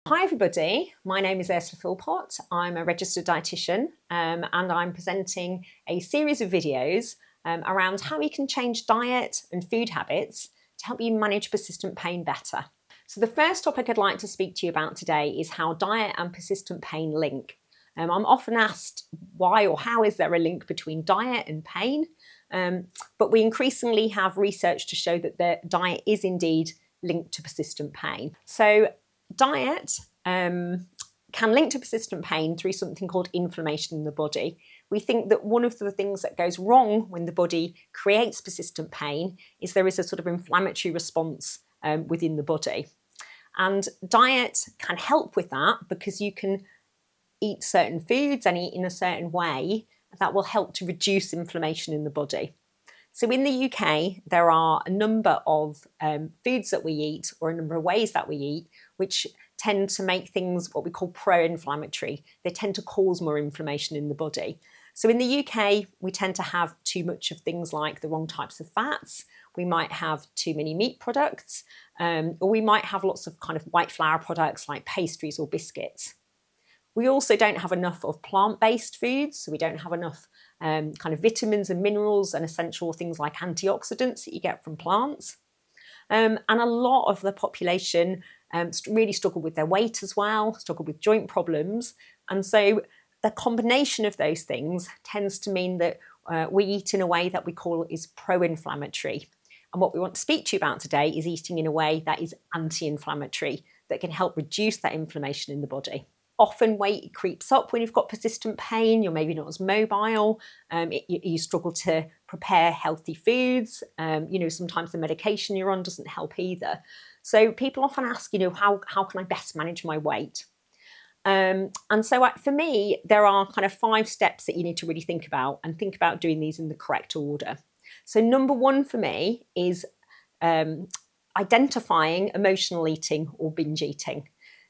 Hi everybody, my name is Ursula Philpot. I'm a registered dietitian and I'm presenting a series of videos around how you can change diet and food habits to help you manage persistent pain better. So the first topic I'd like to speak to you about today is how diet and persistent pain link. I'm often asked why or how is there a link between diet and pain, but we increasingly have research to show that the diet is indeed linked to persistent pain. So diet can link to persistent pain through something called inflammation in the body. We think that one of the things that goes wrong when the body creates persistent pain is there is a sort of inflammatory response within the body. And diet can help with that because you can eat certain foods and eat in a certain way that will help to reduce inflammation in the body. So in the UK, there are a number of foods that we eat, or a number of ways that we eat, which tend to make things what we call pro-inflammatory. They tend to cause more inflammation in the body. So in the UK, we tend to have too much of things like the wrong types of fats. We might have too many meat products, or we might have lots of kind of white flour products like pastries or biscuits. We also don't have enough of plant-based foods, so we don't have enough kind of vitamins and minerals and essential things like antioxidants that you get from plants. And a lot of the population really struggle with their weight as well, struggle with joint problems. And so the combination of those things tends to mean that we eat in a way that we call is pro-inflammatory. And what we want to speak to you about today is eating in a way that is anti-inflammatory, that can help reduce that inflammation in the body. Often weight creeps up when you've got persistent pain, you're maybe not as mobile, you struggle to prepare healthy foods, sometimes the medication you're on doesn't help either. So people often ask, how can I best manage my weight? And so for me, there are kind of 5 steps that you need to really think about and think about doing these in the correct order. So number 1 for me is identifying emotional eating or binge eating.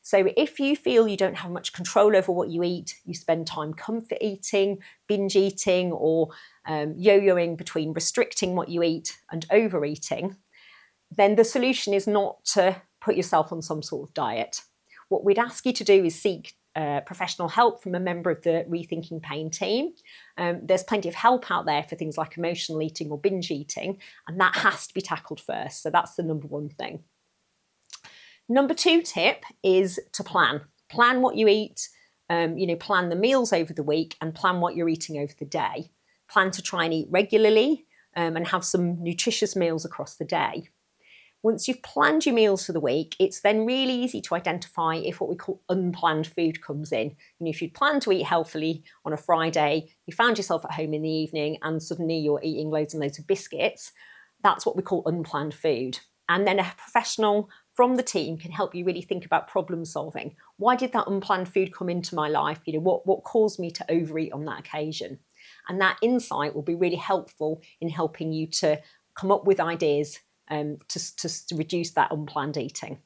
So if you feel you don't have much control over what you eat, you spend time comfort eating, binge eating, or yo-yoing between restricting what you eat and overeating, then the solution is not to put yourself on some sort of diet. What we'd ask you to do is seek professional help from a member of the Rethinking Pain team. There's plenty of help out there for things like emotional eating or binge eating, and that has to be tackled first. So that's the number 1 thing. Number 2 tip is to plan. Plan what you eat, plan the meals over the week and plan what you're eating over the day. Plan to try and eat regularly and have some nutritious meals across the day. Once you've planned your meals for the week, it's then really easy to identify if what we call unplanned food comes in. If you'd planned to eat healthily on a Friday, you found yourself at home in the evening and suddenly you're eating loads and loads of biscuits, that's what we call unplanned food. And then a professional from the team can help you really think about problem solving. Why did that unplanned food come into my life? What caused me to overeat on that occasion? And that insight will be really helpful in helping you to come up with ideas to reduce that unplanned eating.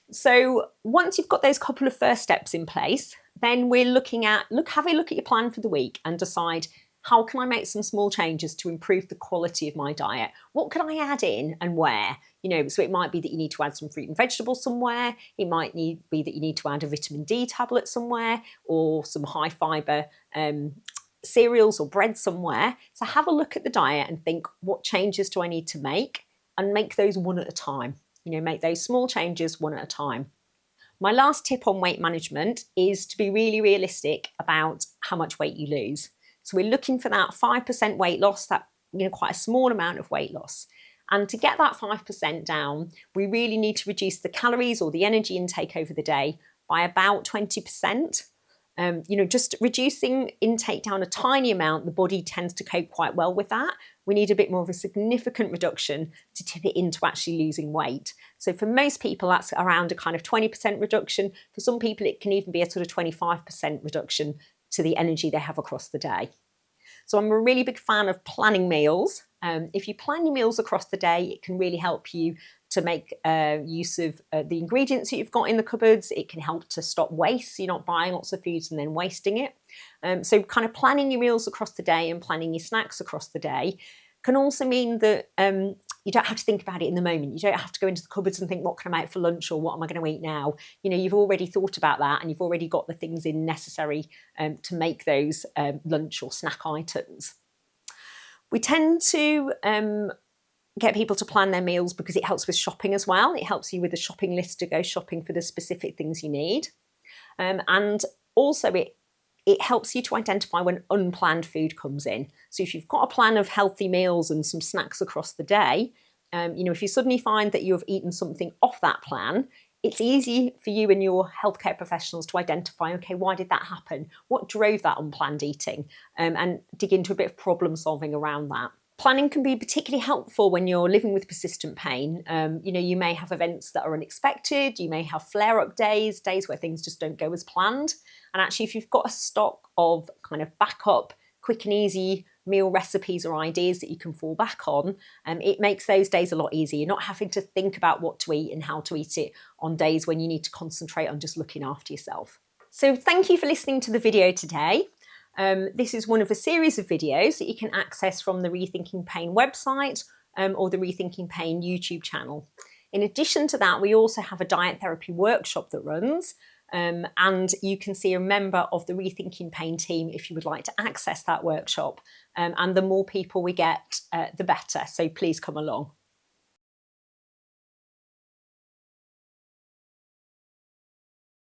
So once you've got those couple of first steps in place, then we're have a look at your plan for the week and decide, how can I make some small changes to improve the quality of my diet? What can I add in and where? So it might be that you need to add some fruit and vegetables somewhere. It might be that you need to add a vitamin D tablet somewhere or some high fibre cereals or bread somewhere. So have a look at the diet and think, what changes do I need to make? And make those one at a time. Make those small changes one at a time. My last tip on weight management is to be really realistic about how much weight you lose. So we're looking for that 5% weight loss, that quite a small amount of weight loss. And to get that 5% down, we really need to reduce the calories or the energy intake over the day by about 20%. Just reducing intake down a tiny amount, the body tends to cope quite well with that. We need a bit more of a significant reduction to tip it into actually losing weight. So for most people, that's around a kind of 20% reduction. For some people, it can even be a sort of 25% reduction to the energy they have across the day. So I'm a really big fan of planning meals. If you plan your meals across the day, it can really help you to make use of the ingredients that you've got in the cupboards. It can help to stop waste, so you're not buying lots of foods and then wasting it. So kind of planning your meals across the day and planning your snacks across the day can also mean that you don't have to think about it in the moment. You don't have to go into the cupboards and think, what can I make for lunch, or what am I going to eat now? You know, you've already thought about that, and you've already got the things in necessary to make those lunch or snack items. We tend to get people to plan their meals because it helps with shopping as well. It helps you with a shopping list to go shopping for the specific things you need. And also it helps you to identify when unplanned food comes in. So if you've got a plan of healthy meals and some snacks across the day, you know, if you suddenly find that you've eaten something off that plan, it's easy for you and your healthcare professionals to identify, okay, why did that happen? What drove that unplanned eating? And dig into a bit of problem solving around that. Planning can be particularly helpful when you're living with persistent pain. You know, you may have events that are unexpected, you may have flare-up days, days where things just don't go as planned. And actually, if you've got a stock of kind of backup, quick and easy meal recipes or ideas that you can fall back on, it makes those days a lot easier. You're not having to think about what to eat and how to eat it on days when you need to concentrate on just looking after yourself. So thank you for listening to the video today. This is one of a series of videos that you can access from the Rethinking Pain website or the Rethinking Pain YouTube channel. In addition to that, we also have a diet therapy workshop that runs, and you can see a member of the Rethinking Pain team if you would like to access that workshop. And the more people we get, the better. So please come along.